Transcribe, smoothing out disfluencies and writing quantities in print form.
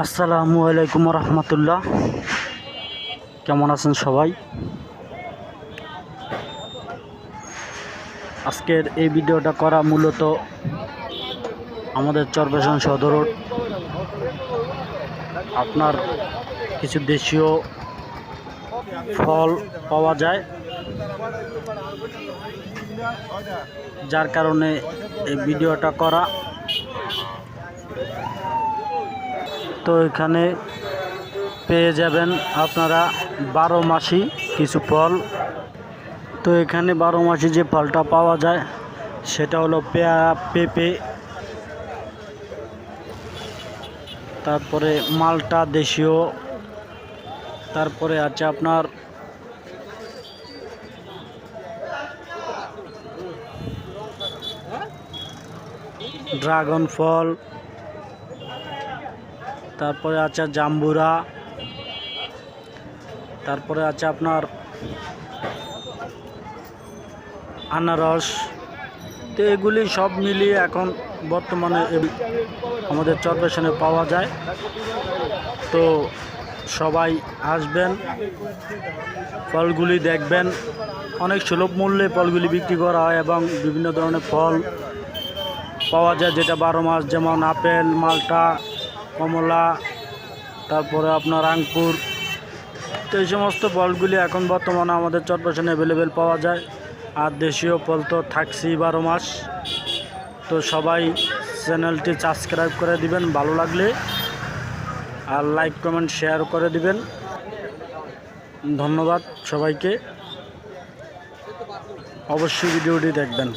আসসালামু আলাইকুম রহমতুল্লাহ। কেমন আছেন সবাই? আজকের এই ভিডিওটা করা মূলত আমাদের চরপেশন সদর আপনার কিছু দেশীয় ফল পাওয়া যায়, যার কারণে এই ভিডিওটা করা। তো এখানে পেয়ে যাবেন আপনারা 12 মাসি কিছু ফল। তো এখানে 12 মাসি যে ফলটা পাওয়া যায় সেটা হলো পেয়ারা, পেঁপে, তারপরে মালটা দেশীয়, তারপরে আছে আপনার ড্রাগন ফল, তারপরে আছে জাম্বুরা, তারপরে আছে আপনার আনারস। তো এগুলি সব মিলিয়ে এখন বর্তমানে আমাদের চরপেশনে পাওয়া যায়। তো সবাই আসবেন, ফলগুলি দেখবেন। অনেক সুলভ মূল্যে ফলগুলি বিক্রি করা হয় এবং বিভিন্ন ধরনের ফল পাওয়া যায় যেটা 12 মাস, যেমন আপেল, মালটা, কমলা, তারপরে আপনার আঙ্কুর। তো এই সমস্ত ফলগুলি এখন বর্তমানে আমাদের চরপেশনে অ্যাভেলেবেল পাওয়া যায়। আর দেশীয় ফল তো থাকছেই 12 মাস। তো সবাই চ্যানেলটি সাবস্ক্রাইব করে দিবেন ভালো লাগলে, আর লাইক কমেন্ট শেয়ার করে দিবেন। ধন্যবাদ সবাইকে, অবশ্যই ভিডিওটি দেখবেন।